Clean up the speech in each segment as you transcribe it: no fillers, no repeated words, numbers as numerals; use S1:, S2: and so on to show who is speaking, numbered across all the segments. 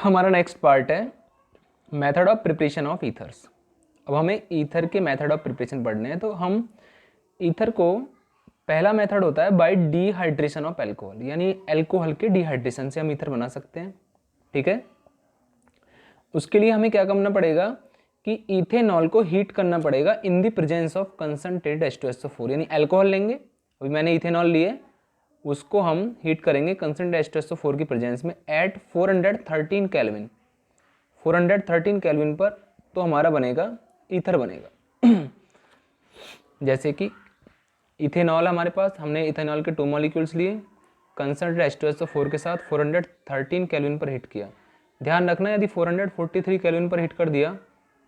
S1: हमारा next part है method of preparation of ethers. अब हमें ईथर के मेथड ऑफ प्रिपरेशन पढ़ने हैं। तो हम ईथर को, पहला मेथड होता है बाय डिहाइड्रेशन ऑफ एल्कोहल, यानी एल्कोहल के डिहाइड्रेशन से हम ईथर बना सकते हैं। ठीक है, उसके लिए हमें क्या करना पड़ेगा कि इथेनॉल को हीट करना पड़ेगा in the presence of concentrated H2SO4, यानी एल्कोहल लेंगे, अभी मैंने इथेनॉल लिए, उसको हम हीट करेंगे कंसंट्रेटेड H2SO4 की प्रेजेंस में एट 413 केल्विन, 413 केल्विन पर, तो हमारा बनेगा ईथर बनेगा। जैसे कि इथेनॉल हमारे पास, हमने इथेनॉल के 2 मॉलिक्यूल्स लिए, कंसंट्रेटेड H2SO4 के साथ 413 केल्विन पर हीट किया। ध्यान रखना यदि 443 केल्विन पर हीट कर दिया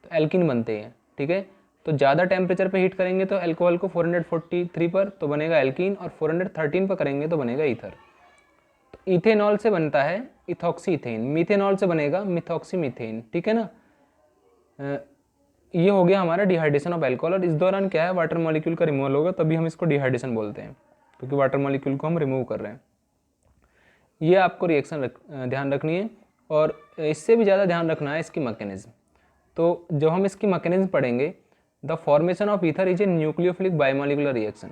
S1: तो एल्कीन बनते हैं। ठीक है, तो ज़्यादा टेम्परेचर पे हीट करेंगे तो एल्कोहल को 443 पर तो बनेगा एल्कीन, और 413 पर करेंगे तो बनेगा ईथर। तो इथेनॉल से बनता है इथॉक्सी इथेन, मीथेनॉल से बनेगा मिथॉक्सी मीथेन। ठीक है ना, ये हो गया हमारा डिहाइड्रेशन ऑफ एल्कोहल। और इस दौरान क्या है, वाटर मॉलिक्यूल का रिमूवल होगा, तभी हम इसको डिहाइड्रेशन बोलते हैं, क्योंकि वाटर मॉलिक्यूल को हम रिमूव कर रहे हैं। ये आपको रिएक्शन ध्यान रखनी है, और इससे भी ज़्यादा ध्यान रखना है इसकी मैकेनिज्म। तो जो हम इसकी मैकेनिज्म पढ़ेंगे, the formation of ether is a nucleophilic biomolecular reaction.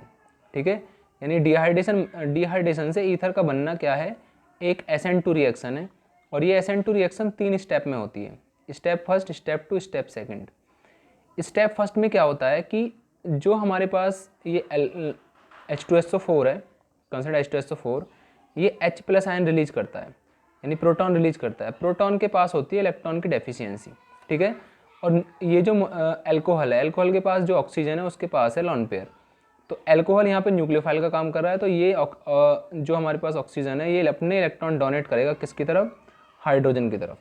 S1: ठीक है, यानी डिहाइड्रेशन से ईथर का बनना क्या है, एक SN2 रिएक्शन है, और ये SN2 रिएक्शन 3 स्टेप में होती है। Step first, step 2, step second. Step first में क्या होता है कि जो हमारे पास ये H2SO4 है, कंसिडर H2SO4, ये H+ आयन रिलीज करता है, यानी प्रोटॉन रिलीज करता है। प्रोटॉन के पास होती है इलेक्ट्रॉन की डेफिशिएंसी। ठीक है, और ये जो एल्कोहल है, एल्कोहल के पास जो ऑक्सीजन है उसके पास है लॉन पेयर। तो एल्कोहल यहाँ पे न्यूक्लियोफाइल का काम कर रहा है, तो ये जो हमारे पास ऑक्सीजन है ये अपने इलेक्ट्रॉन डोनेट करेगा किसकी तरफ, हाइड्रोजन की तरफ।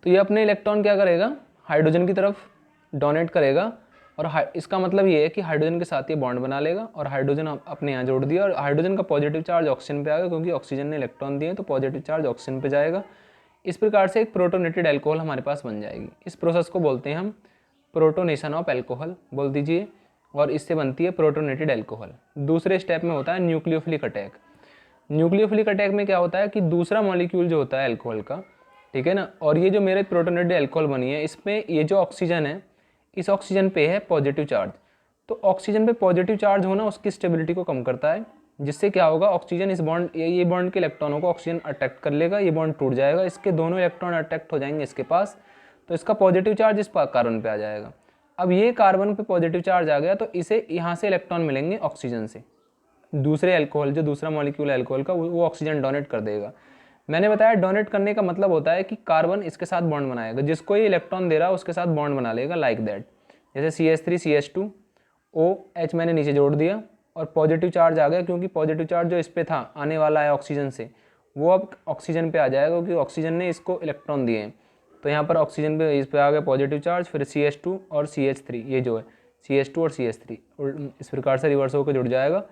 S1: तो ये अपने इलेक्ट्रॉन क्या करेगा, हाइड्रोजन की तरफ डोनेट करेगा, और इसका मतलब ये है कि हाइड्रोजन के साथ ये बॉन्ड बना लेगा, और हाइड्रोजन अपने यहाँ जोड़ दिया, और हाइड्रोजन का पॉजिटिव चार्ज ऑक्सीजन पे आएगा, क्योंकि ऑक्सीजन ने इलेक्ट्रॉन दिए तो पॉजिटिव चार्ज ऑक्सीजन पे जाएगा। इस प्रकार से एक प्रोटोनेटेड एल्कोहल हमारे पास बन जाएगी। इस प्रोसेस को बोलते हैं हम प्रोटोनेशन ऑफ एल्कोहल, बोल दीजिए, और इससे बनती है प्रोटोनेटेड एल्कोहल। दूसरे स्टेप में होता है न्यूक्लियोफिलिक अटैक। न्यूक्लियोफिलिक अटैक में क्या होता है कि दूसरा मॉलिक्यूल जो होता है एल्कोहल का, ठीक है ना, और ये जो मेरे प्रोटोनेटेड एल्कोहल बनी है, इसमें ये जो ऑक्सीजन है, इस ऑक्सीजन पे है पॉजिटिव चार्ज। तो ऑक्सीजन पे पॉजिटिव चार्ज होना उसकी स्टेबिलिटी को कम करता है, जिससे क्या होगा, ऑक्सीजन इस बॉन्ड, ये बॉन्ड के इलेक्ट्रॉनों को ऑक्सीजन अट्रैक्ट कर लेगा, ये बॉन्ड टूट जाएगा, इसके दोनों इलेक्ट्रॉन अट्रैक्ट हो जाएंगे इसके पास, तो इसका पॉजिटिव चार्ज इस कार्बन पे आ जाएगा। अब ये कार्बन पे पॉजिटिव चार्ज आ गया तो इसे यहाँ से इलेक्ट्रॉन मिलेंगे ऑक्सीजन से, दूसरे एल्कोहल, जो दूसरा मॉलिक्यूल है एल्कोहल का, वो ऑक्सीजन डोनेट कर देगा। मैंने बताया डोनेट करने का मतलब होता है कि कार्बन इसके साथ बॉन्ड बनाएगा, जिसको ये इलेक्ट्रॉन दे रहा है उसके साथ बॉन्ड बना लेगा, लाइक दैट। जैसे CH3 CH2 OH मैंने नीचे जोड़ दिया, और पॉजिटिव चार्ज आ गया, क्योंकि पॉजिटिव चार्ज जो इस पे था आने वाला है ऑक्सीजन से, वो अब ऑक्सीजन पे आ जाएगा, क्योंकि ऑक्सीजन ने इसको इलेक्ट्रॉन दिए हैं। तो यहाँ पर ऑक्सीजन पे इस पे आ गया पॉजिटिव चार्ज, फिर CH2 और CH3, ये जो है CH2 और CH3 इस प्रकार से रिवर्स होकर जुड़ जाएगा,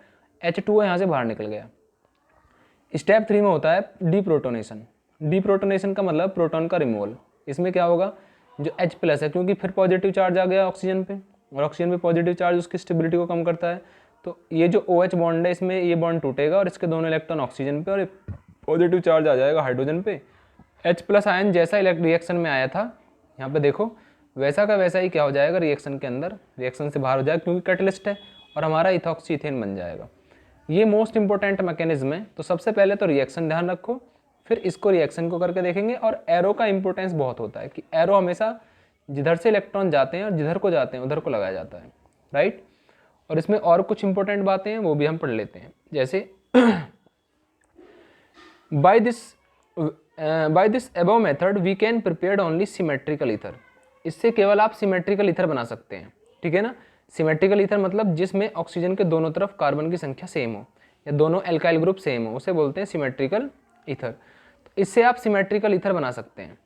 S1: H2 यहाँ से बाहर निकल गया। स्टेप 3 में होता है डीप्रोटोनेशन। डीप्रोटोनेशन का मतलब प्रोटॉन का रिमूवल। इसमें क्या होगा, जो H+ है, क्योंकि फिर पॉजिटिव चार्ज आ गया ऑक्सीजन पे, और ऑक्सीजन पे पॉजिटिव चार्ज उसकी स्टेबिलिटी को कम करता है, तो ये जो OH बॉन्ड है इसमें ये बॉन्ड टूटेगा, और इसके दोनों इलेक्ट्रॉन ऑक्सीजन पे, और पॉजिटिव चार्ज आ जाएगा हाइड्रोजन पे। H+ आयन जैसा रिएक्शन में आया था, यहाँ पे देखो, वैसा का वैसा ही क्या हो जाएगा, रिएक्शन के अंदर, रिएक्शन से बाहर हो जाएगा, क्योंकि कैटलिस्ट है, और हमारा इथॉक्सी इथेन बन जाएगा। ये मोस्ट इंपॉर्टेंट मैकेनिज्म है। तो सबसे पहले तो रिएक्शन ध्यान रखो, फिर इसको रिएक्शन को करके देखेंगे। और एरो का इंपॉर्टेंस बहुत होता है कि एरो हमेशा जिधर से इलेक्ट्रॉन जाते हैं और जिधर को जाते हैं उधर को लगाया जाता है, राइट। और इसमें और कुछ इंपॉर्टेंट बातें हैं, वो भी हम पढ़ लेते हैं। जैसे by this above method we can prepare only symmetrical ether. इससे केवल आप सिमेट्रिकल ईथर बना सकते हैं, ठीक है ना। सिमेट्रिकल ईथर मतलब जिसमें ऑक्सीजन के दोनों तरफ कार्बन की संख्या सेम हो, या दोनों एल्काइल ग्रुप सेम हो, उसे बोलते हैं सिमेट्रिकल ईथर। तो इससे आप सिमेट्रिकल ईथर बना सकते हैं,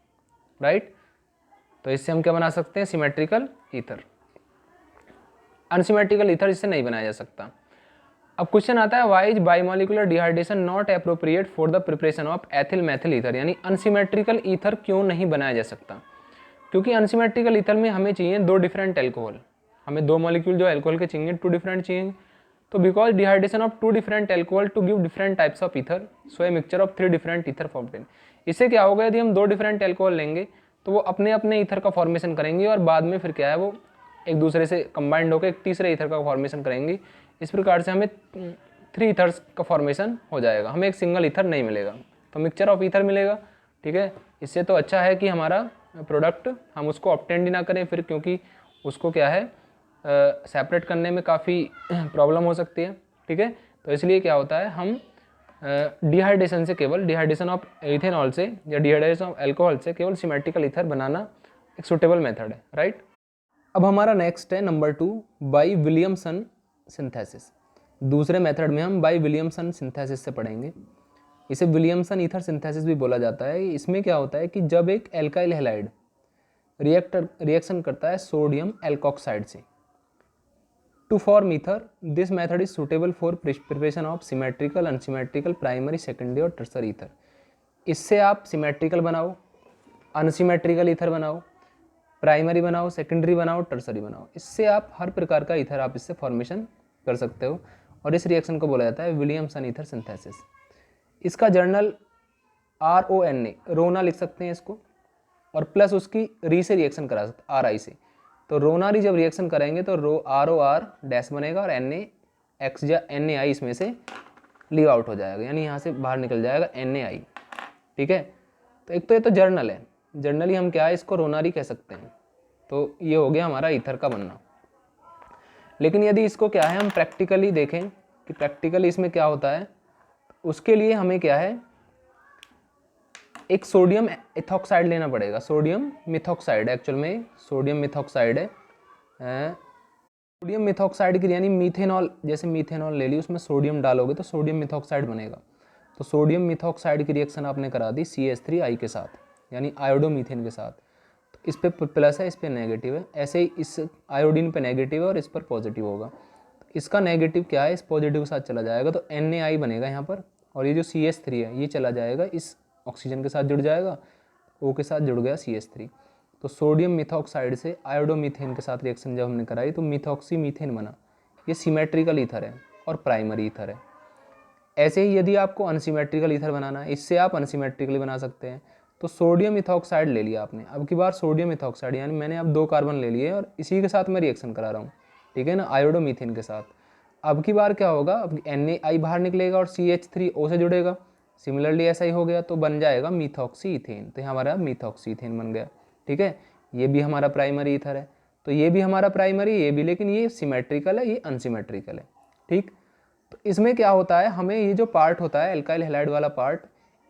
S1: राइट। तो इससे हम क्या बना सकते हैं, सिमेट्रिकल ईथर। अनसिमेट्रिकल ईथर इससे नहीं बनाया जा सकता। अब क्वेश्चन आता है, why is bimolecular dehydration not appropriate for the preparation of ethyl methyl ether, यानी अनसिमेट्रिकल ईथर क्यों नहीं बनाया जा सकता। क्योंकि अनसिमेट्रिकल ईथर में हमें चाहिए दो डिफरेंट एल्कोहल, हमें दो मॉलिक्यूल जो एल्कोहल के चाहिए, टू डिफरेंट चाहिए। तो because dehydration of 2 different alcohol to give different types of ether, so a mixture of 3 different ether formed in. इससे क्या होगा, यदि हम 2 डिफरेंट एल्कोहल लेंगे तो वो अपने अपने ईथर का फॉर्मेशन करेंगे और बाद में फिर क्या है वो एक दूसरे से कंबाइंड होकर एक तीसरे ईथर का फॉर्मेशन करेंगे। इस प्रकार से हमें 3 ईथर्स का फॉर्मेशन हो जाएगा, हमें एक सिंगल ईथर नहीं मिलेगा, तो मिक्सचर ऑफ ईथर मिलेगा। ठीक है, इससे तो अच्छा है कि हमारा प्रोडक्ट हम उसको ऑब्टेन ही ना करें फिर, क्योंकि उसको क्या है सेपरेट करने में काफ़ी प्रॉब्लम हो सकती है। ठीक है, तो इसलिए क्या होता है, हम डिहाइड्रेशन से, केवल डिहाइड्रेशन ऑफ इथेनॉल से या डिहाइड्रेशन ऑफ अल्कोहल से केवल सिमेट्रिकल ईथर बनाना एक सुटेबल मेथड है, राइट। अब हमारा नेक्स्ट है नंबर 2, बाई विलियमसन सिंथेसिस। दूसरे मेथड में हम बाई विलियमसन सिंथेसिस से पढ़ेंगे। इसे विलियमसन ईथर सिंथेसिस भी बोला जाता है। इसमें क्या होता है कि जब एक एल्काइल हैलाइड रिएक्शन करता है सोडियम एल्कोक्साइड से to form ether, this method is suitable for preparation of symmetrical, unsymmetrical, primary, secondary और टर्सरी ईथर। इससे आप सिमेट्रिकल बनाओ, अनसिमेट्रिकल ईथर बनाओ, प्राइमरी बनाओ, सेकेंडरी बनाओ, टर्सरी बनाओ, इससे आप हर प्रकार का ईथर आप इससे फॉर्मेशन कर सकते हो। और इस रिएक्शन को बोला जाता है विलियमसन ईथर सिंथेसिस। इसका जर्नल RONA, रोना लिख सकते हैं इसको, और प्लस उसकी री से रिएक्शन करा सकते RI से। तो रोनारी जब रिएक्शन करेंगे तो ROR डैश बनेगा और NaX या NaI इसमें से लीव आउट हो जाएगा, यानी यहाँ से बाहर निकल जाएगा NaI। ठीक है, तो एक तो ये तो जर्नल है, जर्नली हम क्या है इसको रोनारी कह सकते हैं। तो ये हो गया हमारा ईथर का बनना। लेकिन यदि इसको क्या है हम प्रैक्टिकली देखें कि प्रैक्टिकली इसमें क्या होता है, उसके लिए हमें क्या है एक सोडियम एथॉक्साइड लेना पड़ेगा। सोडियम मिथॉक्साइड एक्चुअल में सोडियम मिथॉक्साइड है। सोडियम मिथॉक्साइड की यानी मीथेनॉल, जैसे मीथेनॉल ले ली उसमें सोडियम डालोगे तो सोडियम मिथॉक्साइड बनेगा। तो सोडियम मिथॉक्साइड की रिएक्शन आपने करा दी CH3I के साथ, यानी आयोडोमीथेन के साथ। तो इस पे प्लस है, इस पे नेगेटिव है। ऐसे ही इस आयोडीन पे नेगेटिव है और इस पर पॉजिटिव होगा। तो इसका नेगेटिव क्या है, इस पॉजिटिव के साथ चला जाएगा तो NaI बनेगा यहाँ पर, और ये जो CH3 है ये चला जाएगा इस ऑक्सीजन के साथ जुड़ जाएगा, O के साथ जुड़ गया CH3। तो सोडियम मिथॉक्साइड से आयोडोमीथेन के साथ रिएक्शन जब हमने कराई तो मिथॉक्सी मीथेन बना। ये सिमेट्रिकल ईथर है और प्राइमरी ईथर है। ऐसे ही यदि आपको अनसिमेट्रिकल ईथर बनाना है, इससे आप अनसिमेट्रिकली बना सकते हैं। तो सोडियम मिथॉक्साइड ले लिया आपने, अब की बार सोडियम मिथॉक्साइड यानी मैंने अब 2 कार्बन ले लिए और इसी के साथ मैं रिएक्शन करा रहा हूँ, ठीक है ना, आयोडोमीथेन के साथ। अब की बार क्या होगा, अब NaI बाहर निकलेगा और CH3O से जुड़ेगा। सिमिलरली ऐसा ही हो गया तो बन जाएगा मिथॉक्सी इथेन। तो हमारा मिथॉक्सी इथेन बन गया। ठीक है, ये भी हमारा प्राइमरी ईथर है। तो ये भी हमारा प्राइमरी, ये भी, लेकिन ये सिमेट्रिकल है, ये अनसिमेट्रिकल है। ठीक, तो इसमें क्या होता है, हमें ये जो पार्ट होता है एल्काइल हैलाइड वाला पार्ट,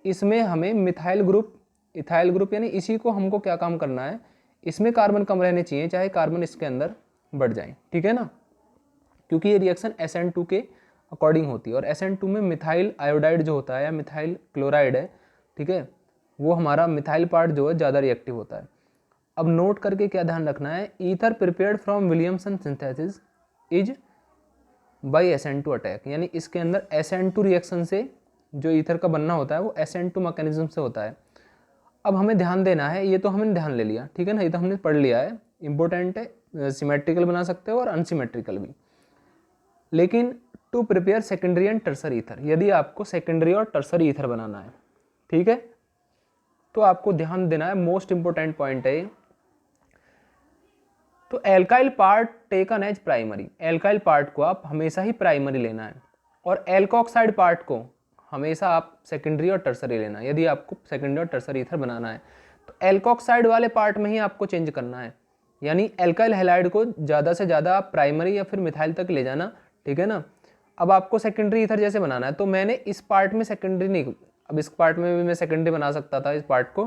S1: इसमें हमें मिथाइल ग्रुप, इथाइल ग्रुप, यानी इसी को हमको क्या काम करना है, इसमें कार्बन कम रहने चाहिए, चाहे कार्बन इसके अंदर बढ़ जाए। ठीक है ना, क्योंकि ये रिएक्शन SN2 के अकॉर्डिंग होती है और SN2 में मिथाइल आयोडाइड जो होता है या मिथाइल क्लोराइड है, ठीक है, वो हमारा मिथाइल पार्ट जो है ज़्यादा रिएक्टिव होता है। अब नोट करके क्या ध्यान रखना है, ether prepared from Williamson synthesis is by SN2 attack, यानी इसके अंदर SN2 रिएक्शन से जो ईथर का बनना होता है वो SN2 मैकेनिज्म से होता है। अब हमें ध्यान देना है, ये तो हमने ध्यान ले लिया, ठीक है ना, ये तो हमने पढ़ लिया है, इंपॉर्टेंट है, सिमेट्रिकल बना सकते हो और अनसिमेट्रिकल भी। लेकिन to prepare secondary and tertiary ether, यदि आपको सेकेंडरी और टर्सरी ईथर बनाना है, ठीक है, तो आपको ध्यान देना है, मोस्ट इंपॉर्टेंट पॉइंट है। तो alkyl part taken as primary, alkyl part को आप हमेशा ही प्राइमरी लेना है और एल्कोक्साइड पार्ट को हमेशा आप सेकेंडरी और टर्सरी लेना है। यदि आपको सेकेंडरी और टर्सरी ईथर बनाना है तो एल्कोक्साइड वाले पार्ट में ही आपको चेंज करना है, यानी एल्काइल हैलाइड को ज़्यादा से ज़्यादा आप प्राइमरी या फिर मिथाइल तक ले जाना। ठीक है ना, अब आपको सेकेंडरी ईथर जैसे बनाना है तो मैंने इस पार्ट में सेकेंडरी नहीं, अब इस पार्ट में भी मैं सेकेंडरी बना सकता था इस पार्ट को,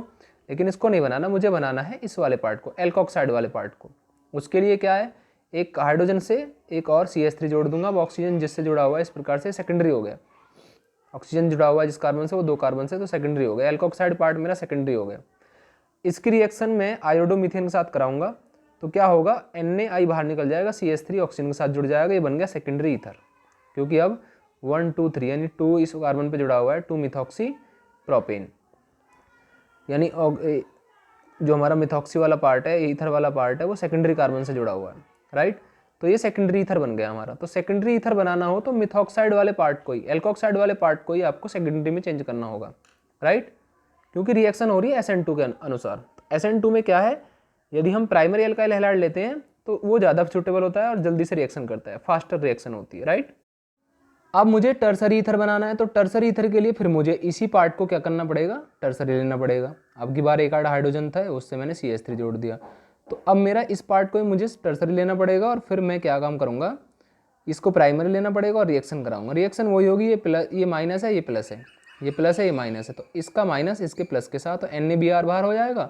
S1: लेकिन इसको नहीं बनाना, मुझे बनाना है इस वाले पार्ट को, एल्कोक्साइड वाले पार्ट को। उसके लिए क्या है, एक हाइड्रोजन से एक और CH3 जोड़ दूंगा, अब ऑक्सीजन जिससे जुड़ा हुआ है इस प्रकार से सेकेंडरी हो गया। ऑक्सीजन जुड़ा हुआ है जिस कार्बन से वो 2 कार्बन से, तो सेकेंडरी हो गया, एल्कोक्साइड पार्ट मेरा सेकेंडरी हो गया। इसकी रिएक्शन में आयोडोमीथेन के साथ कराऊंगा तो क्या होगा, NaI बाहर निकल जाएगा, CH3 ऑक्सीजन के साथ जुड़ जाएगा, ये बन गया सेकेंडरी ईथर। क्योंकि अब 1 2 3 यानी 2 इस कार्बन पे जुड़ा हुआ है, 2 मिथॉक्सी प्रोपेन, यानी जो हमारा मिथॉक्सी वाला पार्ट है, ईथर वाला पार्ट है, वो सेकेंडरी कार्बन से जुड़ा हुआ है, राइट। तो ये सेकेंडरी ईथर बन गया हमारा। तो सेकेंडरी ईथर बनाना हो तो मिथॉक्साइड वाले पार्ट को ही, एल्कोक्साइड वाले पार्ट को ही आपको सेकेंडरी में चेंज करना होगा, राइट, क्योंकि रिएक्शन हो रही है SN2 के अनुसार। SN2 में क्या है, यदि हम प्राइमरी एल्काइल हैलाइड लेते हैं तो वो ज़्यादा सूटेबल होता है और जल्दी से रिएक्शन करता है, फास्टर रिएक्शन होती है, राइट। अब मुझे टर्सरी ईथर बनाना है, तो टर्सरी ईथर के लिए फिर मुझे इसी पार्ट को क्या करना पड़ेगा, टर्सरी लेना पड़ेगा। अब की बार एक आध हाइड्रोजन था, उससे मैंने CH3 जोड़ दिया, तो अब मेरा इस पार्ट को ही मुझे टर्सरी लेना पड़ेगा और फिर मैं क्या काम करूँगा, इसको प्राइमरी लेना पड़ेगा और रिएक्शन कराऊंगा। रिएक्शन वही होगी, ये प्लस, ये माइनस है, ये प्लस है, ये प्लस है, ये माइनस है, तो इसका माइनस इसके प्लस के साथ, तो NaBr बाहर हो जाएगा,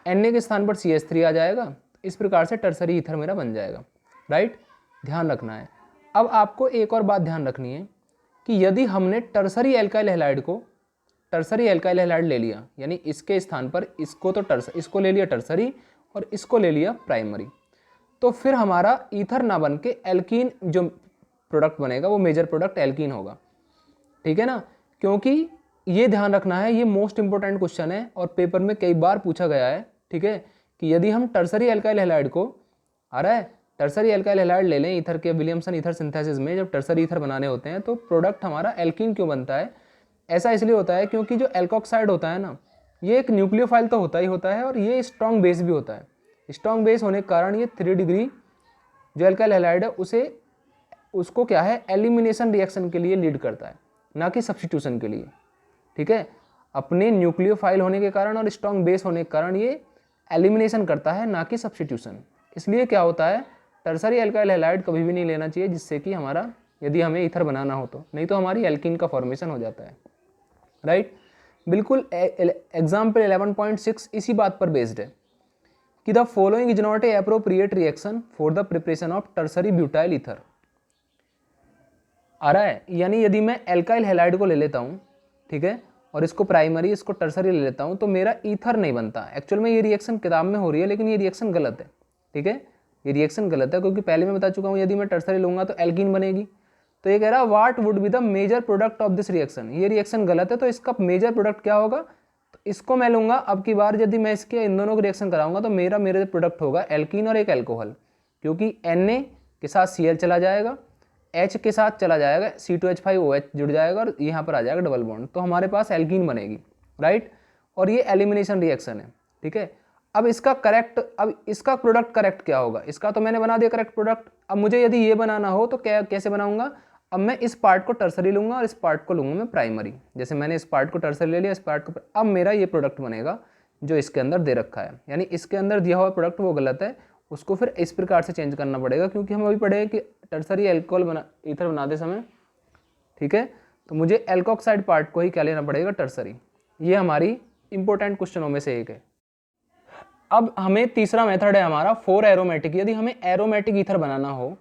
S1: Na के स्थान पर CH3 आ जाएगा। इस प्रकार से टर्सरी ईथर मेरा बन जाएगा, राइट, ध्यान रखना है। अब आपको एक और बात ध्यान रखनी है कि यदि हमने टर्सरी एल्काइल हैलाइड को, टर्सरी एल्काइल हैलाइड ले लिया, यानी इसके स्थान पर इसको तो इसको ले लिया टर्सरी और इसको ले लिया प्राइमरी, तो फिर हमारा ईथर ना बन के एल्कीन जो प्रोडक्ट बनेगा वो मेजर प्रोडक्ट एल्कीन होगा, ठीक है ना। क्योंकि ये ध्यान रखना है, ये मोस्ट इंपॉर्टेंट क्वेश्चन है और पेपर में कई बार पूछा गया है, ठीक है, कि यदि हम टर्सरी एल्काइल हैलाइड को, आ रहा है, टर्सरी एल्काइल हैलाइड ले लें ईथर के विलियमसन ईथर सिंथेसिस में, जब टर्सरी ईथर बनाने होते हैं तो प्रोडक्ट हमारा एल्कीन क्यों बनता है, ऐसा इसलिए होता है क्योंकि जो एल्कोक्साइड होता है ना, ये एक न्यूक्लियोफाइल तो होता ही होता है और ये स्ट्रॉन्ग बेस भी होता है। स्ट्रॉन्ग बेस होने के कारण ये 3 डिग्री जो एल्काइल हैलाइड है उसको क्या है, एलिमिनेशन रिएक्शन के लिए लीड करता है, ना कि सब्स्टिट्यूशन के लिए, ठीक है। अपने न्यूक्लियोफाइल होने के कारण और स्ट्रॉन्ग बेस होने के कारण ये एलिमिनेशन करता है, ना कि सब्स्टिट्यूशन। इसलिए क्या होता है, टर्सरी एल्काइल हैलाइड कभी भी नहीं लेना चाहिए, जिससे कि हमारा, यदि हमें ईथर बनाना हो तो, नहीं तो हमारी एल्कीन का फॉर्मेशन हो जाता है, राइट। बिल्कुल एग्जाम्पल 11.6 इसी बात पर बेस्ड है कि the following is not a appropriate reaction for the preparation of tertiary butyl ether. आ रहा है, यानी यदि मैं एल्काइल हैलाइड को ले लेता हूँ, ठीक है, और इसको प्राइमरी, इसको टर्सरी ले लेता हूँ, तो मेरा ईथर नहीं बनता। एक्चुअल में ये रिएक्शन किताब में हो रही है, लेकिन ये रिएक्शन गलत है, ठीक है, ये रिएक्शन गलत है, क्योंकि पहले मैं बता चुका हूँ यदि मैं टर्सरी लूंगा तो एल्कीन बनेगी। तो ये कह रहा है what would be the major product of this reaction, ये रिएक्शन गलत है, तो इसका मेजर प्रोडक्ट क्या होगा, तो इसको मैं लूंगा। अब की बार यदि मैं इसके इन दोनों को रिएक्शन कराऊंगा तो मेरा मेजर प्रोडक्ट होगा एल्कीन और एक एल्कोहल, क्योंकि Na के साथ Cl चला जाएगा, H के साथ चला जाएगा, C2H5OH जुड़ जाएगा और यहाँ पर आ जाएगा डबल बॉन्ड, तो हमारे पास एल्कीन बनेगी, राइट। और ये एलिमिनेशन रिएक्शन है, ठीक है। अब इसका प्रोडक्ट करेक्ट क्या होगा, इसका तो मैंने बना दिया करेक्ट प्रोडक्ट। अब मुझे यदि ये बनाना हो तो कैसे बनाऊंगा, अब मैं इस पार्ट को टर्सरी लूंगा और इस पार्ट को लूंगा मैं प्राइमरी। जैसे मैंने इस पार्ट को टर्सरी ले लिया, इस पार्ट को, अब मेरा ये प्रोडक्ट बनेगा जो इसके अंदर दे रखा है, यानी इसके अंदर दिया हुआ प्रोडक्ट वो गलत है, उसको फिर इस प्रकार से चेंज करना पड़ेगा, क्योंकि हम अभी पढ़े कि टर्सरी एल्कोहल ईथर बनाते समय, ठीक है, तो मुझे एल्कोक्साइड पार्ट को ही क्या लेना पड़ेगा, टर्सरी। ये हमारी इंपॉर्टेंट क्वेश्चनों में से एक है। अब हमें तीसरा मेथड है हमारा 4 एरोमेटिक। यदि हमें एरोमेटिक ईथर बनाना हो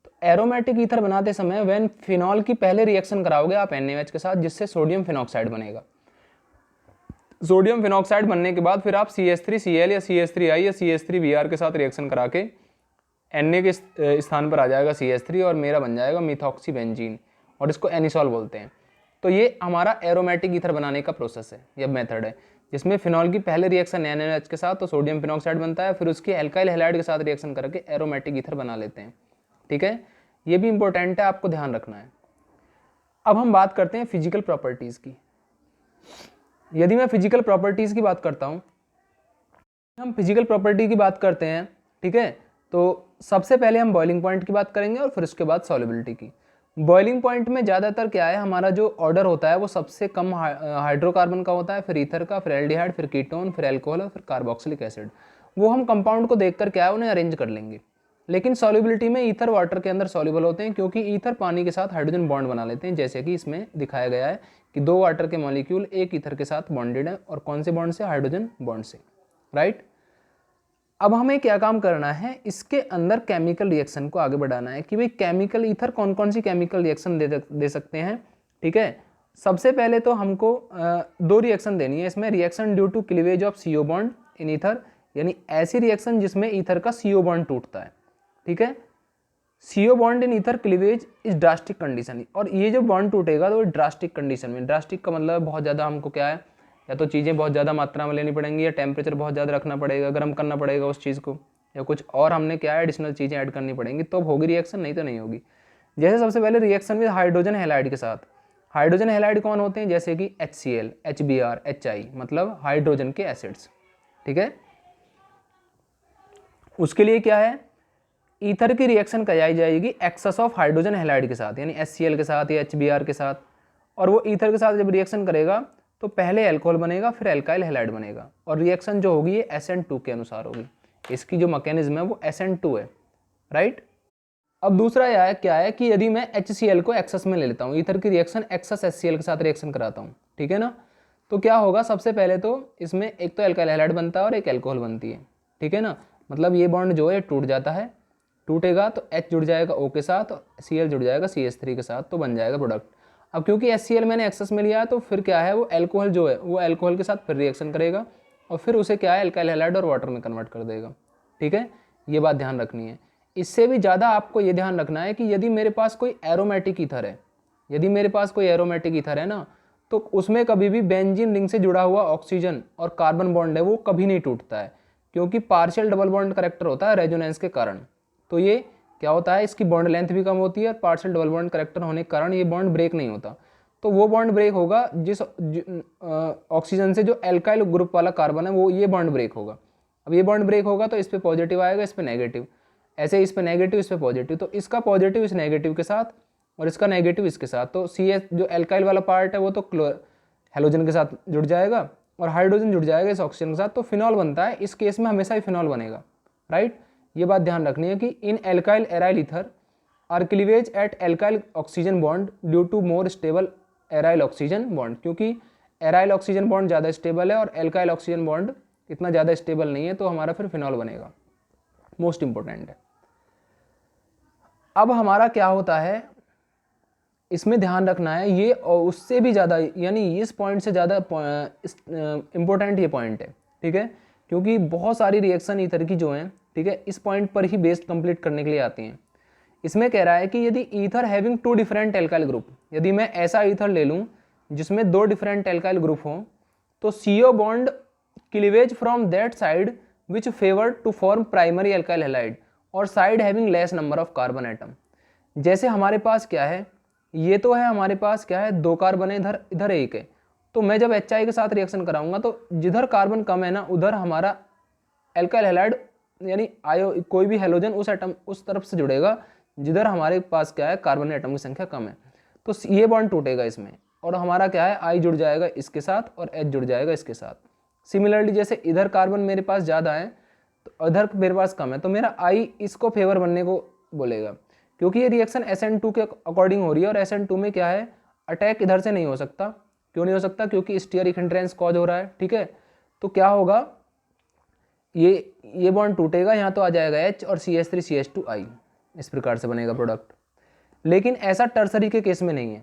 S1: तो एरोमेटिक ईथर बनाते समय व्हेन फिनॉल की पहले रिएक्शन कराओगे आप NaOH के साथ, जिससे सोडियम फिनॉक्साइड बनेगा। सोडियम फिनॉक्साइड बनने के बाद फिर आप CH3Cl या CH3I या CH3Br के साथ रिएक्शन करा के Na के स्थान पर आ जाएगा CH3 और मेरा बन जाएगा मिथॉक्सीबेंजीन, और इसको एनिसॉल बोलते हैं। तो ये हमारा एरोमेटिक ईथर बनाने का प्रोसेस है, यह मेथड है, जिसमें फिनॉल की पहले रिएक्शन NaOH के साथ तो सोडियम फिनॉक्साइड बनता है, फिर उसकी एल्काइल हैलाइड के साथ रिएक्शन करके एरोमेटिक ईथर बना लेते हैं, ठीक है। ये भी इंपॉर्टेंट है, आपको ध्यान रखना है। अब हम बात करते हैं फिजिकल प्रॉपर्टीज़ की। यदि मैं फिजिकल प्रॉपर्टीज़ की बात करता हूँ, हम फिजिकल प्रॉपर्टी की बात करते हैं, ठीक है, तो सबसे पहले हम बॉइलिंग पॉइंट की बात करेंगे और फिर उसके बाद सॉल्युबिलिटी की। बॉइलिंग पॉइंट में ज़्यादातर क्या है, हमारा जो ऑर्डर होता है वो सबसे कम हाइड्रोकार्बन का होता है, फिर ईथर का, फिर एल्डिहाइड, फिर कीटोन, फिर एल्कोहल और फिर कार्बोक्सिलिक एसिड। वो हम कंपाउंड को देखकर क्या है उन्हें अरेंज कर लेंगे। लेकिन सॉल्युबिलिटी में ईथर वाटर के अंदर सॉल्युबल होते हैं, क्योंकि ईथर पानी के साथ हाइड्रोजन बॉन्ड बना लेते हैं, जैसे कि इसमें दिखाया गया है कि 2 वाटर के मॉलिक्यूल एक ईथर के साथ बॉन्डेड है, और कौन से बॉन्ड से, हाइड्रोजन बॉन्ड से, राइट। अब हमें क्या काम करना है, इसके अंदर केमिकल रिएक्शन को आगे बढ़ाना है कि भाई केमिकल ईथर कौन कौन सी केमिकल रिएक्शन दे सकते हैं, ठीक है। सबसे पहले तो हमको 2 रिएक्शन देनी है इसमें, reaction due to cleavage of CO bond in ether, यानी ऐसी रिएक्शन जिसमें ईथर का CO बॉन्ड टूटता है, ठीक है। CO bond in ether cleavage is drastic condition, और ये जो बॉन्ड टूटेगा तो वो ड्रास्टिक कंडीशन में, ड्रास्टिक का मतलब बहुत ज़्यादा हमको क्या है, या तो चीज़ें बहुत ज़्यादा मात्रा में लेनी पड़ेंगी, या टेम्परेचर बहुत ज़्यादा रखना पड़ेगा, गर्म करना पड़ेगा उस चीज़ को, या कुछ और हमने क्या है एडिशनल चीज़ें ऐड करनी पड़ेंगी तो होगी रिएक्शन, नहीं तो नहीं होगी। जैसे सबसे पहले रिएक्शन विद हाइड्रोजन हैलाइड के साथ। हाइड्रोजन हैलाइड कौन होते हैं, जैसे कि HCl, HBr, HI, मतलब हाइड्रोजन के एसिड्स, ठीक है। उसके लिए क्या है, ईथर की रिएक्शन कराई जाएगी एक्सेस ऑफ हाइड्रोजन हैलाइड के साथ, यानी HCl के साथ या HBr के साथ, और वो ईथर के साथ जब रिएक्शन करेगा तो पहले अल्कोहल बनेगा फिर एल्काइल हैलाइड बनेगा, और रिएक्शन जो होगी ये SN2 के अनुसार होगी। इसकी जो मैकेनिज्म है वो SN2 है, राइट। अब दूसरा यह है क्या है कि यदि मैं HCl को एक्सेस में ले लेता हूँ, ईथर की रिएक्शन एक्सेस HCl के साथ रिएक्शन कराता हूँ, ठीक है ना, तो क्या होगा, सबसे पहले तो इसमें एक तो एल्काइल हैलाइड बनता है और एक एल्कोहल बनती है, ठीक है ना। मतलब ये बॉन्ड जो है टूट जाता है, टूटेगा तो H जुड़ जाएगा O के साथ और Cl जुड़ जाएगा CH3 के साथ, तो बन जाएगा प्रोडक्ट। अब क्योंकि HCl मैंने एक्सेस में लिया है तो फिर क्या है, वो एल्कोहल जो है वो एल्कोहल के साथ फिर रिएक्शन करेगा और फिर उसे क्या है एल्काइल हैलाइड और वाटर में कन्वर्ट कर देगा, ठीक है। ये बात ध्यान रखनी है। इससे भी ज़्यादा आपको ये ध्यान रखना है कि यदि मेरे पास कोई एरोमेटिक ईथर है, यदि मेरे पास कोई एरोमेटिक ईथर है ना, तो उसमें कभी भी बेंजीन रिंग से जुड़ा हुआ ऑक्सीजन और कार्बन बॉन्ड है वो कभी नहीं टूटता है, क्योंकि पार्शियल डबल बॉन्ड करेक्टर होता है रेजोनेंस के कारण। तो ये क्या होता है, इसकी बॉन्ड लेंथ भी कम होती है और पार्शियल डबल बॉन्ड करेक्टर होने के कारण ये बॉन्ड ब्रेक नहीं होता। तो वो बॉन्ड ब्रेक होगा जिस ऑक्सीजन से जो एल्काइल ग्रुप वाला कार्बन है वो ये बॉन्ड ब्रेक होगा। अब ये बॉन्ड ब्रेक होगा तो इस पे पॉजिटिव आएगा, इस पे नेगेटिव, ऐसे इस पे नेगेटिव इस पे पॉजिटिव, तो इसका पॉजिटिव इस नेगेटिव के साथ और इसका नेगेटिव इसके साथ, तो CH जो एल्काइल वाला पार्ट है वो तो हेलोजन के साथ जुड़ जाएगा और हाइड्रोजन जुड़ जाएगा इस ऑक्सीजन के साथ, तो फिनॉल बनता है। इस केस में हमेशा ही फिनॉल बनेगा, राइट। ये बात ध्यान रखनी है कि in alkyl aryl ether are cleavage at alkyl oxygen bond due to more stable aryl oxygen bond, क्योंकि एराइल ऑक्सीजन बॉन्ड ज़्यादा स्टेबल है और एल्काइल ऑक्सीजन बॉन्ड इतना ज़्यादा स्टेबल नहीं है, तो हमारा फिर फिनॉल बनेगा। मोस्ट इंपॉर्टेंट है। अब हमारा क्या होता है, इसमें ध्यान रखना है ये और उससे भी ज़्यादा, यानी इस पॉइंट से ज़्यादा इम्पोर्टेंट ये पॉइंट है, ठीक है, क्योंकि बहुत सारी रिएक्शन ईथर की जो हैं, ठीक है, इस पॉइंट पर ही बेस्ड कंप्लीट करने के लिए आती हैं। इसमें कह रहा है कि यदि ether having 2 different alkyl group, यदि मैं ऐसा ईथर ले लूँ जिसमें 2 डिफरेंट एल्काइल ग्रुप हों, तो CO bond cleavage from that side which favour to form primary alkyl halide और side having less number of carbon atom. जैसे हमारे पास क्या है, ये तो है हमारे पास क्या है 2 कार्बन है, इधर इधर 1 है, तो मैं जब HI के साथ रिएक्शन कराऊंगा तो जिधर कार्बन कम है ना उधर हमारा एल्काइल हैलाइड यानी आयो कोई भी हेलोजन उस एटम उस तरफ से जुड़ेगा जिधर हमारे पास क्या है कार्बन एटम की संख्या कम है, तो ये बॉन्ड टूटेगा इसमें और हमारा क्या है I जुड़ जाएगा इसके साथ और H जुड़ जाएगा इसके साथ। सिमिलरली जैसे इधर कार्बन मेरे पास ज़्यादा है तो इधर मेरे पास कम है, तो मेरा I इसको फेवर बनने को बोलेगा, क्योंकि ये रिएक्शन SN2 के अकॉर्डिंग हो रही है और SN2 में क्या है अटैक इधर से नहीं हो सकता। क्यों नहीं हो सकता, क्योंकि स्टीयरिक हिंड्रेंस कॉज हो रहा है, ठीक है। तो क्या होगा, ये बॉन्ड टूटेगा, यहाँ तो आ जाएगा H और CH3 CH2I, इस प्रकार से बनेगा प्रोडक्ट। लेकिन ऐसा टर्सरी के केस में नहीं है,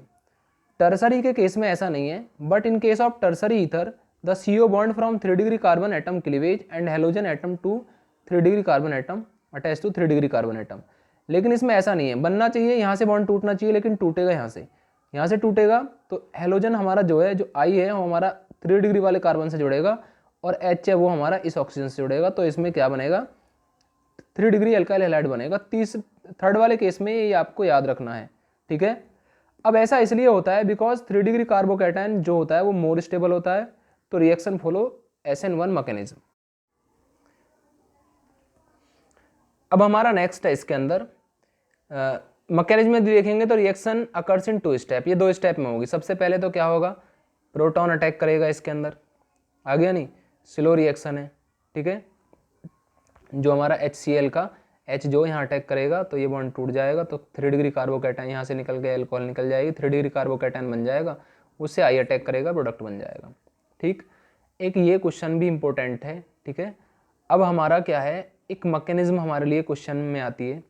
S1: टर्सरी के केस में ऐसा नहीं है, but in case of tertiary ether the CO bond from 3 degree carbon atom cleavage and halogen atom to 3 degree carbon atom attach to 3 degree carbon atom. लेकिन इसमें ऐसा नहीं है, बनना चाहिए यहाँ से बॉन्ड टूटना चाहिए, लेकिन टूटेगा यहाँ से टूटेगा तो हेलोजन हमारा जो है जो I है वो हमारा 3 डिग्री वाले कार्बन से जुड़ेगा और H है वो हमारा इस ऑक्सीजन से जुड़ेगा, तो इसमें क्या बनेगा 3 डिग्री एल्काइल हैलाइड बनेगा। थर्ड वाले केस में ये आपको याद रखना है, ठीक है। अब ऐसा इसलिए होता है बिकॉज 3 डिग्री कार्बोकैटायन जो होता है वो मोर स्टेबल होता है, तो रिएक्शन फॉलो SN1 मैकेनिज्म। अब हमारा नेक्स्ट है इसके अंदर मैकेनिज्म में देखेंगे तो रिएक्शन अकर्स इन 2 स्टेप, ये 2 स्टेप में होगी। सबसे पहले तो क्या होगा, प्रोटॉन अटैक करेगा इसके अंदर, आ गया नहीं, स्लो रिएक्शन है, ठीक है। जो हमारा HCl का H जो यहाँ अटैक करेगा तो ये बॉन्ड टूट जाएगा, तो 3 डिग्री कार्बोकैटायन यहाँ से निकल के एल्कोहल निकल जाएगी, 3 डिग्री कार्बोकैटायन बन जाएगा, उससे I अटैक करेगा, प्रोडक्ट बन जाएगा, ठीक। एक ये क्वेश्चन भी इम्पोर्टेंट है, ठीक है। अब हमारा क्या है, एक मैकेनिज्म हमारे लिए क्वेश्चन में आती है,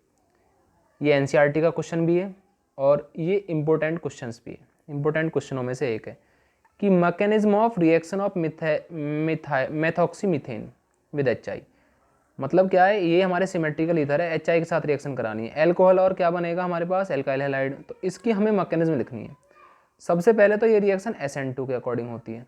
S1: ये NCERT का क्वेश्चन भी है और ये इम्पोर्टेंट क्वेश्चंस भी है, इम्पोर्टेंट क्वेश्चनों में से एक है कि mechanism of reaction of methoxymethane with HI। मतलब क्या है, ये हमारे सिमेट्रिकल ईथर है, HI के साथ रिएक्शन करानी है, एल्कोहल और क्या बनेगा हमारे पास एल्काइल हैलाइड, तो इसकी हमें मैकेनिज्म लिखनी है। सबसे पहले तो ये रिएक्शन SN2 के अकॉर्डिंग होती है,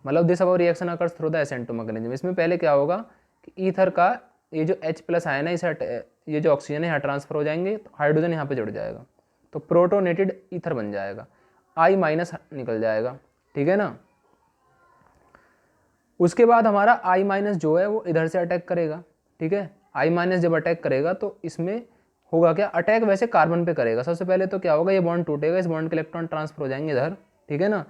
S1: मतलब this above reaction occurs through the SN2 mechanism. इसमें पहले क्या होगा कि ईथर का ये जो H प्लस आयन है इसे ये जो ऑक्सीजन है यहाँ ट्रांसफर हो जाएंगे, तो हाइड्रोजन यहाँ पे जुड़ जाएगा, तो प्रोटोनेटेड ईथर बन जाएगा, I माइनस निकल जाएगा, ठीक है ना। उसके बाद हमारा I माइनस जो है वो इधर से अटैक करेगा, ठीक है। I माइनस जब अटैक करेगा तो इसमें होगा क्या, अटैक वैसे कार्बन पे करेगा। सबसे पहले तो क्या होगा, ये बॉन्ड टूटेगा, इस बॉन्ड के इलेक्ट्रॉन ट्रांसफर हो जाएंगे इधर, ठीक है ना।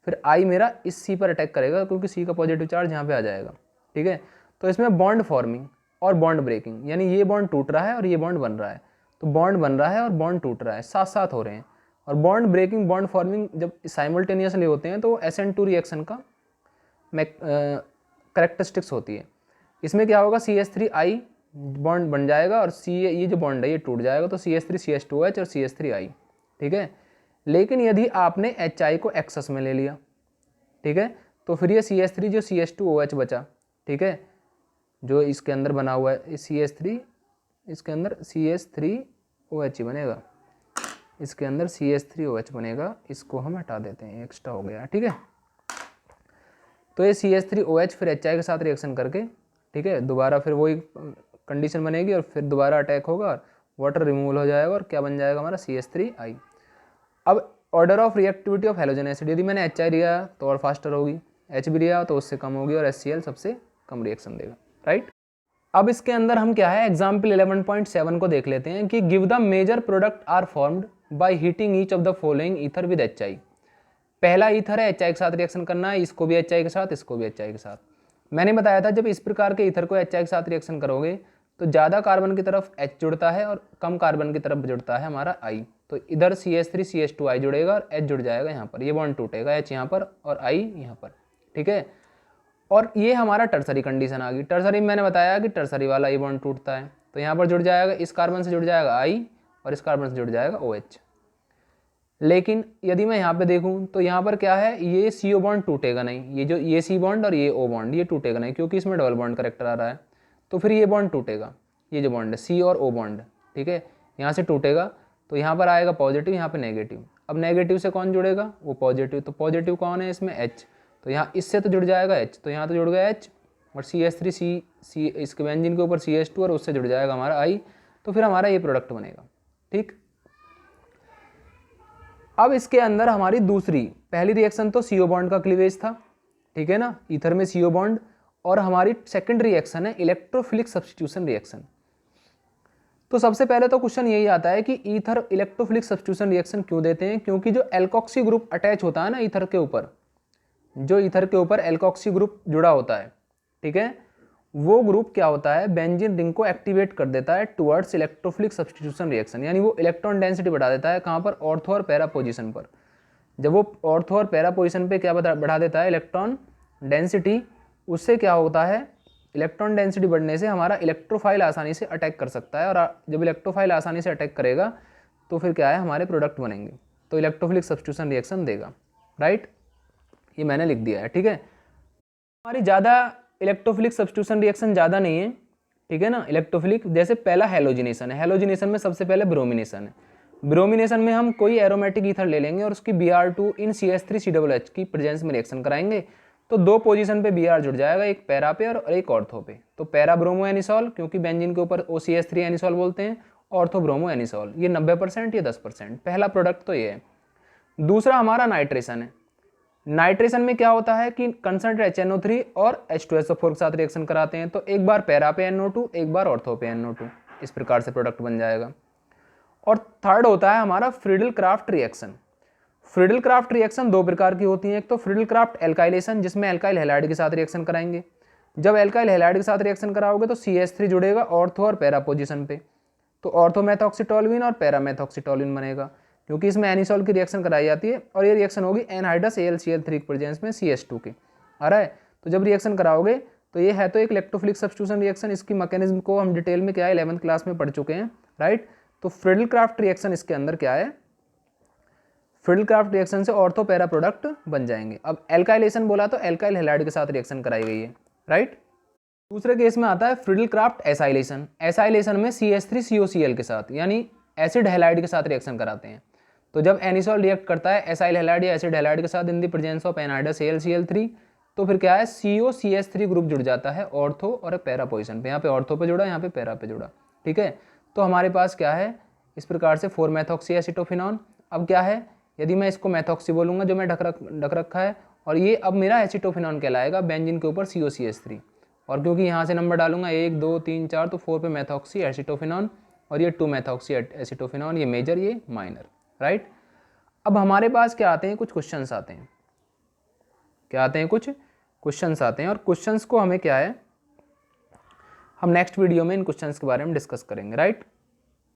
S1: फिर I मेरा इस C पर अटैक करेगा क्योंकि C का पॉजिटिव चार्ज यहाँ पे आ जाएगा, ठीक है। तो इसमें बॉन्ड फॉर्मिंग और बॉन्ड ब्रेकिंग, यानी ये बॉन्ड टूट रहा है और ये बॉन्ड बन रहा है, तो बॉन्ड बन रहा है और बॉन्ड टूट रहा है, साथ साथ हो रहे हैं। और बॉन्ड ब्रेकिंग बॉन्ड फॉर्मिंग जब साइमल्टेनियसली होते हैं तो SN2 रिएक्शन का करेक्टरिस्टिक्स होती है। इसमें क्या होगा, CH3I बॉन्ड बन जाएगा और ये जो बॉन्ड है ये टूट जाएगा, तो CH3CH2OH और CH3I, ठीक है। लेकिन यदि आपने HI को एक्सेस में ले लिया, ठीक है, तो फिर ये CH3 जो CH2OH बचा, ठीक है, जो इसके अंदर बना हुआ है CH3, इसके अंदर CH3OH ही बनेगा, इसके अंदर CH3OH बनेगा, इसको हम हटा देते हैं, एक्स्ट्रा हो गया, ठीक है। तो ये CH3OH फिर HI के साथ रिएक्शन करके, ठीक है, दोबारा फिर वही कंडीशन बनेगी और फिर दोबारा अटैक होगा और वाटर रिमूवल हो जाएगा और क्या बन जाएगा हमारा CH3I। अब order of reactivity of halogen acid, यदि मैंने HI लिया तो और फास्टर होगी, H भी लिया तो उससे कम होगी और HCl सबसे कम रिएक्शन देगा, राइट। अब इसके अंदर हम क्या है, एग्जाम्पल 11.7 को देख लेते हैं कि give the major product are formed by heating each of the following ether with HI। पहला ईथर है, HI के साथ रिएक्शन करना है, इसको भी HI के साथ, इसको भी HI के साथ। मैंने बताया था जब इस प्रकार के ईथर को HI के साथ रिएक्शन करोगे तो ज़्यादा कार्बन की तरफ H जुड़ता है और कम कार्बन की तरफ जुड़ता है हमारा I। तो इधर CH3CH2I जुड़ेगा और H जुड़ जाएगा यहाँ पर, ये बॉन्ड टूटेगा, H यहाँ पर और I यहाँ पर, ठीक है। और ये हमारा टर्सरी कंडीशन आ गई। टर्सरी में मैंने बताया कि टर्सरी वाला ये बॉन्ड टूटता है, तो यहाँ पर जुड़ जाएगा, इस कार्बन से जुड़ जाएगा I और इस कार्बन से जुड़ जाएगा OH। लेकिन यदि मैं यहाँ पे देखूँ तो यहाँ पर क्या है, ये CO बॉन्ड टूटेगा नहीं, ये जो ये C बॉन्ड और ये O बॉन्ड ये टूटेगा नहीं क्योंकि इसमें डबल बॉन्ड करेक्टर आ रहा है, तो फिर ये बॉन्ड टूटेगा, ये जो बॉन्ड है C और O बॉन्ड, ठीक है, यहाँ से टूटेगा, तो यहाँ पर आएगा पॉजिटिव, यहाँ पे नेगेटिव। अब नेगेटिव से कौन जुड़ेगा, वो पॉजिटिव, तो पॉजिटिव कौन है इसमें H, तो यहाँ इससे तो जुड़ जाएगा H, तो यहाँ तो जुड़ गया H और CH3 इसके बेंजीन के ऊपर CH2 और उससे जुड़ जाएगा हमारा I, तो फिर हमारा ये प्रोडक्ट बनेगा, ठीक। अब इसके अंदर हमारी दूसरी, पहली रिएक्शन तो CO बॉन्ड का क्लीवेज था, ठीक है ना, ईथर में CO बॉन्ड, और हमारी सेकंड रिएक्शन है इलेक्ट्रोफिलिक सब्स्टिट्यूशन रिएक्शन। तो सबसे पहले तो क्वेश्चन यही आता है कि ईथर इलेक्ट्रोफिलिक सब्स्टिट्यूशन रिएक्शन क्यों देते हैं, क्योंकि जो एल्कोक्सी ग्रुप अटैच होता है ना ईथर के ऊपर, जो ईथर के ऊपर एल्कोक्सी ग्रुप जुड़ा होता है, ठीक है, वो ग्रुप क्या होता है, बेंजीन रिंग को एक्टिवेट कर देता है टुवर्ड्स इलेक्ट्रोफिलिक सब्स्टिट्यूशन रिएक्शन, यानी वो इलेक्ट्रॉन डेंसिटी बढ़ा देता है, कहाँ पर, ऑर्थो और पैरा पोजीशन पर। जब वो ऑर्थो और पैरा पोजीशन पे क्या बढ़ा देता है, इलेक्ट्रॉन डेंसिटी, उससे क्या होता है, इलेक्ट्रॉन डेंसिटी बढ़ने से हमारा इलेक्ट्रोफाइल आसानी से अटैक कर सकता है, और जब इलेक्ट्रोफाइल आसानी से अटैक करेगा तो फिर क्या है, हमारे प्रोडक्ट बनेंगे, तो इलेक्ट्रोफिलिक सब्स्टिट्यूशन रिएक्शन देगा, राइट। ये मैंने लिख दिया है, ठीक है। हमारी ज़्यादा इलेक्ट्रोफिलिक सब्स्टिट्यूशन रिएक्शन ज़्यादा नहीं है, ठीक है ना। इलेक्ट्रोफिलिक जैसे पहला हेलोजिनेशन है, हेलोजिनेशन में सबसे पहले ब्रोमिनेशन है। ब्रोमिनेशन में हम कोई एरोमेटिक ईथर ले लेंगे और उसकी Br2 इन CH3COOH की प्रेजेंस में रिएक्शन कराएंगे, तो दो पोजीशन पे Br जुड़ जाएगा, एक पैरा पे और एक ऑर्थो पे। तो पैरा ब्रोमो एनिसॉल, क्योंकि बेंजीन के ऊपर OCH3 एनिसॉल बोलते हैं, ऑर्थो ब्रोमो एनिसॉल, ये 90% ये 10%। पहला प्रोडक्ट तो ये है। दूसरा हमारा नाइट्रेशन है। नाइट्रेशन में क्या होता है कि कंसंट्रेट HNO3 और H2SO4 के साथ रिएक्शन कराते हैं, तो एक बार पैरा पे NO2, एक बार ऑर्थो पे NO2, इस प्रकार से प्रोडक्ट बन जाएगा। और थर्ड होता है हमारा Friedel craft reaction. Friedel craft reaction दो प्रकार की होती हैं, एक तो फ्रीडल क्राफ्ट एल्काइलेशन, जिसमें एल्काइल हैलाइड के साथ रिएक्शन कराएंगे। जब एल्काइल हैलाइड के साथ रिएक्शन कराओगे तो CH3 जुड़ेगा ऑर्थो और पैरा पोजीशन पे, तो ऑर्थो मेथॉक्सीटोल्यूइन और पैरा मेथॉक्सीटोल्यूइन बनेगा, क्योंकि इसमें एनिसॉल की रिएक्शन कराई जाती है, और ये रिएक्शन होगी एनहाइड्रस AlCl3 की प्रेजेंस में CH2 के, आ रहा है। तो जब रिएक्शन कराओगे तो ये है तो एक इलेक्ट्रोफिलिक सब्स्टिट्यूशन रिएक्शन, इसकी मैकेनिज्म को हम डिटेल में क्या है 11th क्लास में पढ़ चुके हैं, राइट। तो फ्रीडल क्राफ्ट रिएक्शन इसके अंदर क्या है, फ्रीडल क्राफ्ट रिएक्शन से ऑर्थो पैरा प्रोडक्ट बन जाएंगे। अब एल्काइलेशन बोला तो एल्काइल हैलाइड के साथ रिएक्शन कराई गई है, राइट। दूसरे केस में आता है फ्रीडल क्राफ्ट एसाइलेशन। एसाइलेशन में CH3COCl के साथ, यानी एसिड हैलाइड के साथ रिएक्शन कराते हैं। तो जब एनिसॉल रिएक्ट करता है एसाइल हैलाइड या एसिड हैलाइड के साथ in the presence of anhydrous AlCl3, तो फिर क्या है, COCH3 ग्रुप जुड़ जाता है ऑर्थो और पैरा पोजीशन पे। यहाँ पे ऑर्थो पे जुड़ा, यहाँ पे पैरा पे जुड़ा, ठीक है। तो हमारे पास क्या है इस प्रकार से 4 मेथॉक्सी एसिटोफिनॉन। अब क्या है, यदि मैं इसको मेथॉक्सी बोलूँगा जो मैं ढक रखा है, और ये अब मेरा एसिटोफिनॉन कहलाएगा बेंजीन के ऊपर COCH3। और क्योंकि यहाँ से नंबर डालूंगा 1 2 3 4, तो 4 पे मेथॉक्सी एसिटोफिनॉन और ये 2 मेथॉक्सी एसिटोफिनॉन, ये मेजर ये माइनर, राइट। अब हमारे पास क्या आते हैं, कुछ क्वेश्चंस आते हैं। क्या आते हैं, कुछ क्वेश्चंस आते हैं, और क्वेश्चंस को हमें क्या है, हम नेक्स्ट वीडियो में इन क्वेश्चंस के बारे में डिस्कस करेंगे, राइट।